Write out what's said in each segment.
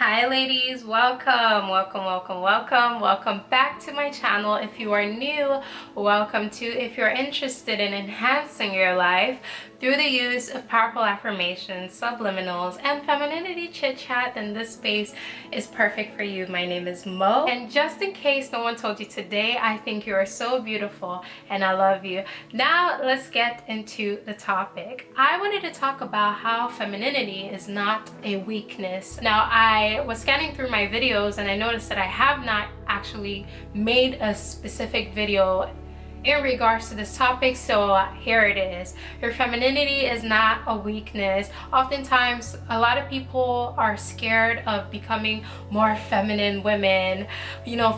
Hi ladies, welcome back to my channel. If you are new, welcome to. If you're interested in enhancing your life through the use of powerful affirmations, subliminals, and femininity chit chat, then this space is perfect for you. My name is Mo, and just in case no one told you today, I think you are so beautiful and I love you. Now let's get into the topic. I wanted to talk about how femininity is not a weakness. Now, I was scanning through my videos and I noticed that I have not actually made a specific video in regards to this topic, so here it is. Your femininity is not a weakness. Oftentimes a lot of people are scared of becoming more feminine women,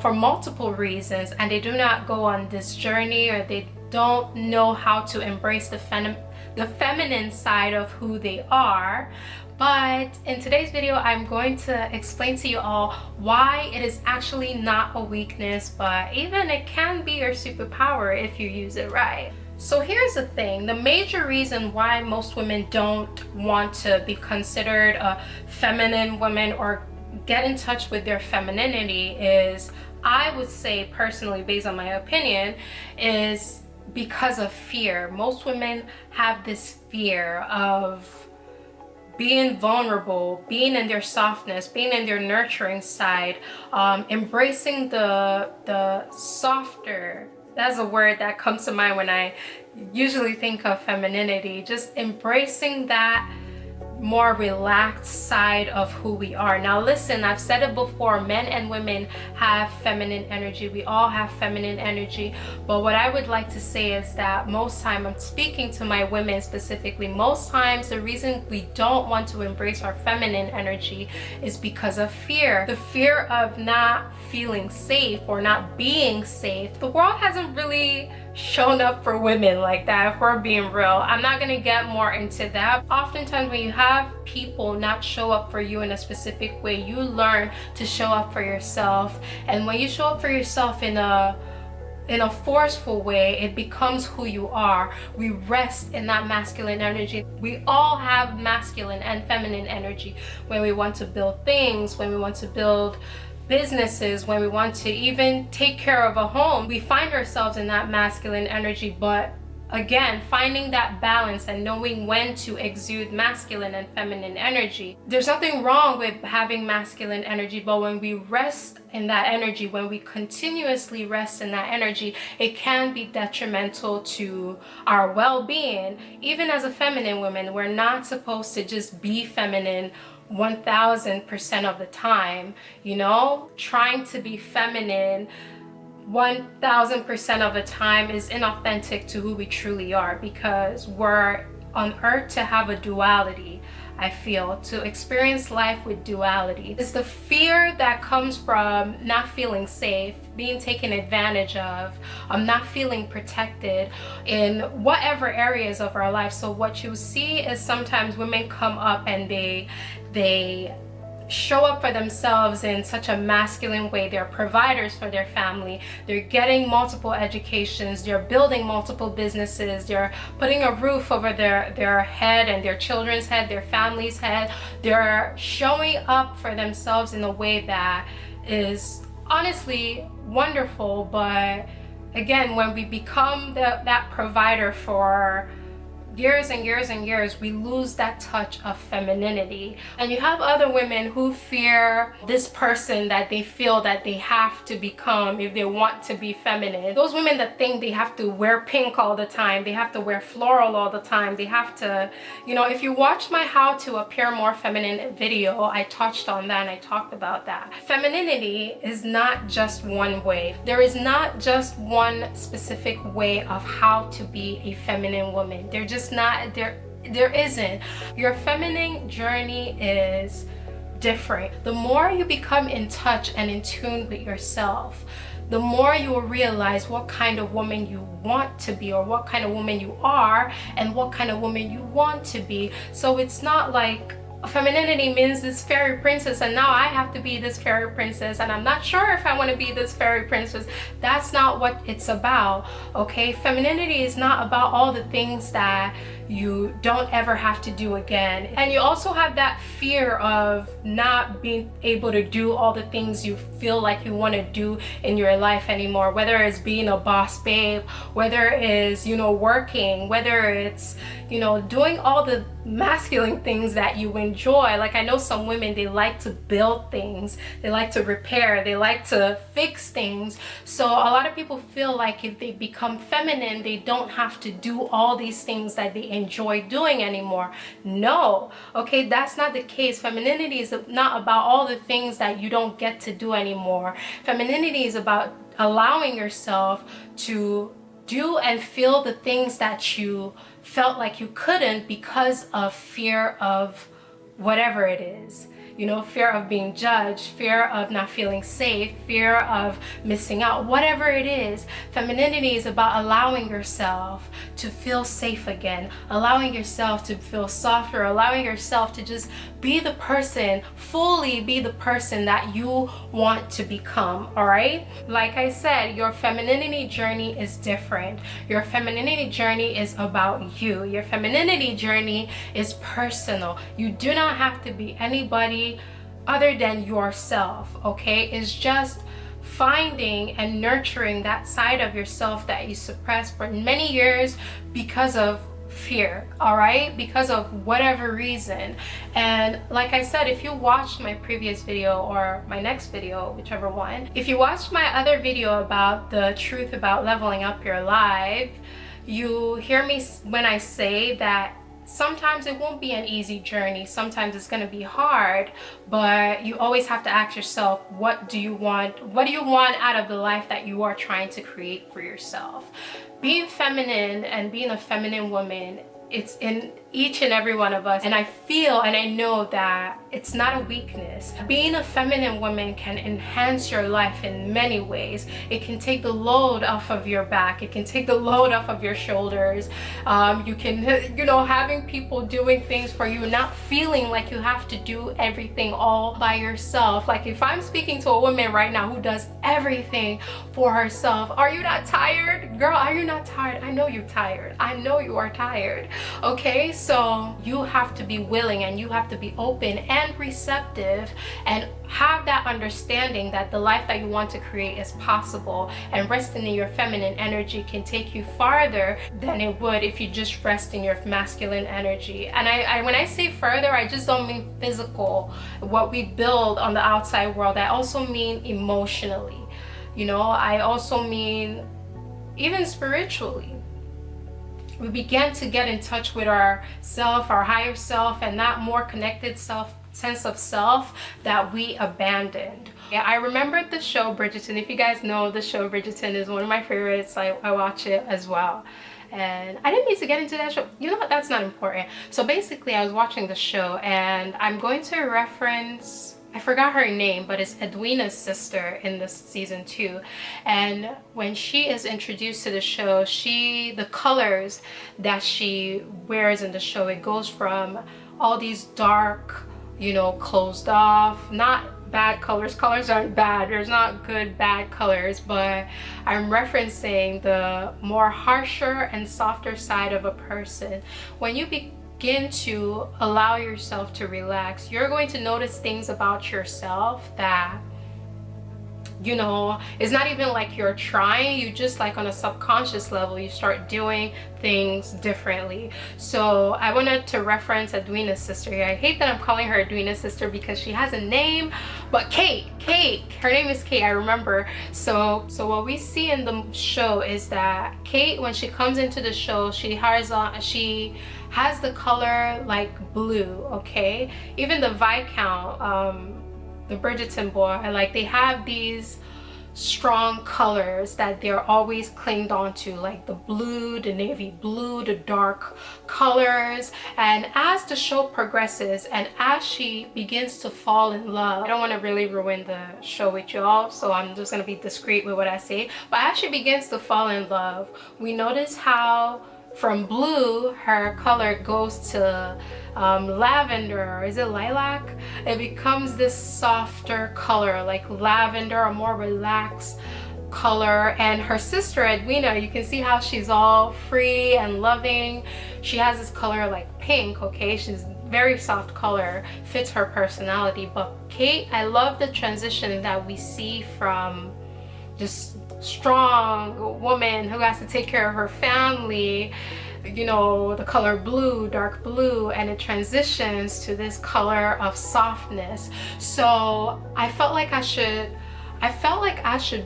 for multiple reasons, and they do not go on this journey, or they don't know how to embrace the feminine side of who they are. But in today's video, I'm going to explain to you all why it is actually not a weakness, but even it can be your superpower if you use it right. So here's the thing. The major reason why most women don't want to be considered a feminine woman or get in touch with their femininity is, I would say personally, based on my opinion, is because of fear. Most women have this fear of being vulnerable, being in their softness, being in their nurturing side, embracing the softer. That's a word that comes to mind when I usually think of femininity. Just embracing that more relaxed side of who we are. Now listen, I've said it before, men and women have feminine energy. We all have feminine energy. But what I would like to say is that most time, I'm speaking to my women specifically, most times the reason we don't want to embrace our feminine energy is because of fear. The fear of not feeling safe or not being safe. The world hasn't really shown up for women like that, if we're being real. I'm not gonna get more into that. Oftentimes when you have people not show up for you in a specific way, you learn to show up for yourself. And when you show up for yourself in a forceful way, it becomes who you are. We rest in that masculine energy. We all have masculine and feminine energy when we want to build things, when we want to build businesses, when we want to even take care of a home. We find ourselves in that masculine energy, but again, finding that balance and knowing when to exude masculine and feminine energy. There's nothing wrong with having masculine energy, but when we rest in that energy, when we continuously rest in that energy, it can be detrimental to our well-being. Even as a feminine woman, we're not supposed to just be feminine 1000% of the time. Trying to be feminine 1000% of the time is inauthentic to who we truly are, because we're on earth to have a duality. I feel to experience life with duality. It's the fear that comes from not feeling safe, being taken advantage of, not feeling protected in whatever areas of our life. So what you see is sometimes women come up and they show up for themselves in such a masculine way. They're providers for their family. They're getting multiple educations. They're building multiple businesses. They're putting a roof over their head and their children's head, their family's head. They're showing up for themselves in a way that is honestly wonderful. But again, when we become that provider for years and years and years, we lose that touch of femininity. And you have other women who fear this person that they feel that they have to become if they want to be feminine. Those women that think they have to wear pink all the time, they have to wear floral all the time, they have to, if you watch my how to appear more feminine video, I touched on that and I talked about that. Femininity is not just one way. There is not just one specific way of how to be a feminine woman. There isn't. Your feminine journey is different. The more you become in touch and in tune with yourself, the more you will realize what kind of woman you want to be, or what kind of woman you are, and what kind of woman you want to be. So it's not like femininity means this fairy princess, and now I have to be this fairy princess, and I'm not sure if I want to be this fairy princess. That's not what it's about, okay? Femininity is not about all the things that you don't ever have to do again. And you also have that fear of not being able to do all the things you feel like you want to do in your life anymore, whether it's being a boss babe, whether it's, you know, working, whether it's, you know, doing all the masculine things that you enjoy. Like, I know some women, they like to build things, they like to repair, they like to fix things. So a lot of people feel like if they become feminine, they don't have to do all these things that they enjoy doing anymore. No, okay, that's not the case. Femininity is not about all the things that you don't get to do anymore. Femininity is about allowing yourself to do and feel the things that you felt like you couldn't because of fear of whatever it is. You know, fear of being judged, fear of not feeling safe, fear of missing out, whatever it is. Femininity is about allowing yourself to feel safe again, allowing yourself to feel softer, allowing yourself to just be the person, fully be the person that you want to become, all right? Like I said, your femininity journey is different. Your femininity journey is about you. Your femininity journey is personal. You do not have to be anybody other than yourself, okay? It's just finding and nurturing that side of yourself that you suppressed for many years because of fear, all right, because of whatever reason. And like I said, if you watched my previous video or my next video, whichever one, if you watched my other video about the truth about leveling up your life, you hear me when I say that sometimes it won't be an easy journey, sometimes it's going to be hard, but you always have to ask yourself, what do you want out of the life that you are trying to create for yourself? Being feminine and being a feminine woman, it's in each and every one of us, and I feel and I know that it's not a weakness. Being a feminine woman can enhance your life in many ways. It can take the load off of your back, it can take the load off of your shoulders. You can, you know, having people doing things for you, not feeling like you have to do everything all by yourself. Like, if I'm speaking to a woman right now who does everything for herself, are you not tired? Girl, are you not tired? I know you're tired. I know you are tired, okay? So you have to be willing and you have to be open and receptive and have that understanding that the life that you want to create is possible, and resting in your feminine energy can take you farther than it would if you just rest in your masculine energy. And I when I say further, I just don't mean physical, what we build on the outside world. I also mean emotionally, you know, I also mean even spiritually. We began to get in touch with our self, our higher self, and that more connected sense of self that we abandoned. Yeah, I remembered the show Bridgerton. If you guys know the show Bridgerton, is one of my favorites. I watch it as well. And I didn't need to get into that show. You know what? That's not important. So basically, I was watching the show, and I'm going to reference, I forgot her name, but it's Edwina's sister in this season 2. And when she is introduced to the show, the colors that she wears in the show, it goes from all these dark, you know, closed off, not bad colors. Colors aren't bad. There's not good, bad colors, but I'm referencing the more harsher and softer side of a person. When you begin to allow yourself to relax, you're going to notice things about yourself that, you know, it's not even like you're trying, you just, like, on a subconscious level, you start doing things differently. So I wanted to reference Edwina's sister here. I hate that I'm calling her Edwina's sister because she has a name, but Kate, her name is Kate, I remember. So what we see in the show is that Kate, when she comes into the show, she has the color like blue, okay? Even the Viscount, the Bridgerton boy, like, they have these strong colors that they're always clinged onto, like the blue, the navy blue, the dark colors. And as the show progresses and as she begins to fall in love, I don't want to really ruin the show with y'all, so I'm just going to be discreet with what I say, but as she begins to fall in love, we notice how from blue, her color goes to lavender, or is it lilac? It becomes this softer color like lavender, a more relaxed color. And her sister Edwina, you can see how she's all free and loving. She has this color like pink, okay? She's very soft color, fits her personality. But Kate, I love the transition that we see from this strong woman who has to take care of her family, you know, the color blue, dark blue, and it transitions to this color of softness. So I felt like I should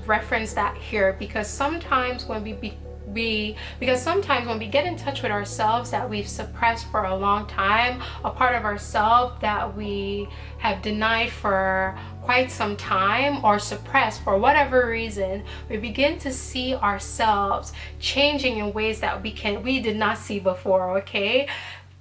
reference that here, because sometimes when we get in touch with ourselves that we've suppressed for a long time, a part of ourselves that we have denied for quite some time or suppressed for whatever reason, we begin to see ourselves changing in ways that we did not see before, okay?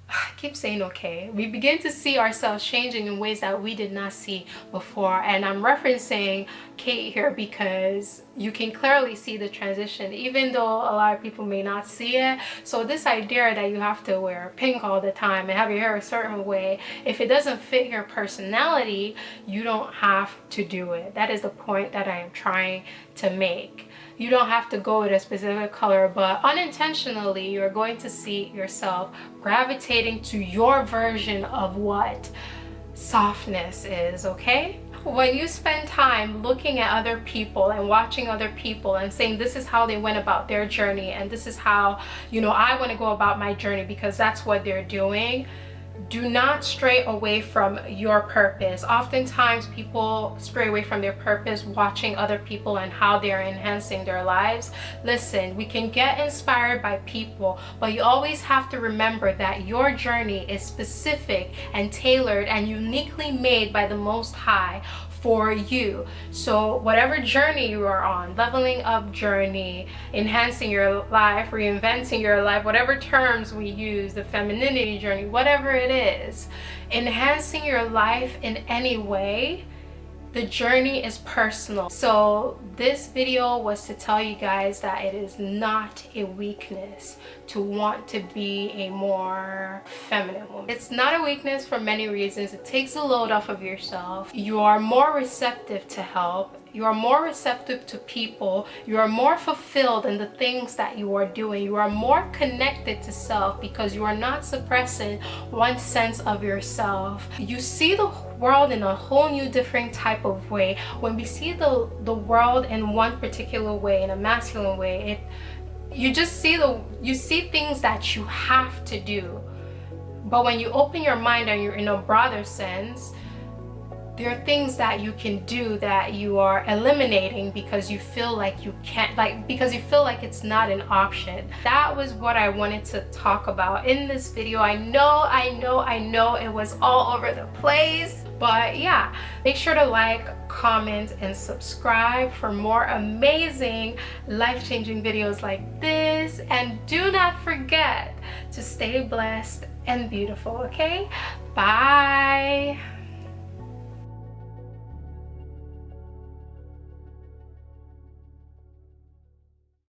I keep saying okay. We begin to see ourselves changing in ways that we did not see before. And I'm referencing Kate here because you can clearly see the transition, even though a lot of people may not see it. So this idea that you have to wear pink all the time and have your hair a certain way, if it doesn't fit your personality, you don't have to do it. That is the point that I am trying to make. You don't have to go with a specific color, but unintentionally you're going to see yourself gravitating to your version of what softness is, okay? When you spend time looking at other people and watching other people and saying this is how they went about their journey and this is how, you know, I want to go about my journey because that's what they're doing, do not stray away from your purpose. Oftentimes people stray away from their purpose watching other people and how they're enhancing their lives. Listen, we can get inspired by people, but you always have to remember that your journey is specific and tailored and uniquely made by the Most High for you. So whatever journey you are on, leveling up journey, enhancing your life, reinventing your life, whatever terms we use, the femininity journey, whatever it is, enhancing your life in any way, the journey is personal. So this video was to tell you guys that it is not a weakness to want to be a more feminine woman. It's not a weakness for many reasons. It takes a load off of yourself. You are more receptive to help. You are more receptive to people. You are more fulfilled in the things that you are doing. You are more connected to self because you are not suppressing one sense of yourself. You see the world in a whole new different type of way. When we see the world in one particular way, in a masculine way, you see things that you have to do. But when you open your mind and you're in a broader sense, there are things that you can do that you are eliminating because you feel like you can't, because you feel like it's not an option. That was what I wanted to talk about in this video. I know it was all over the place, but yeah, make sure to like, comment, and subscribe for more amazing life-changing videos like this. And do not forget to stay blessed and beautiful, okay? Bye.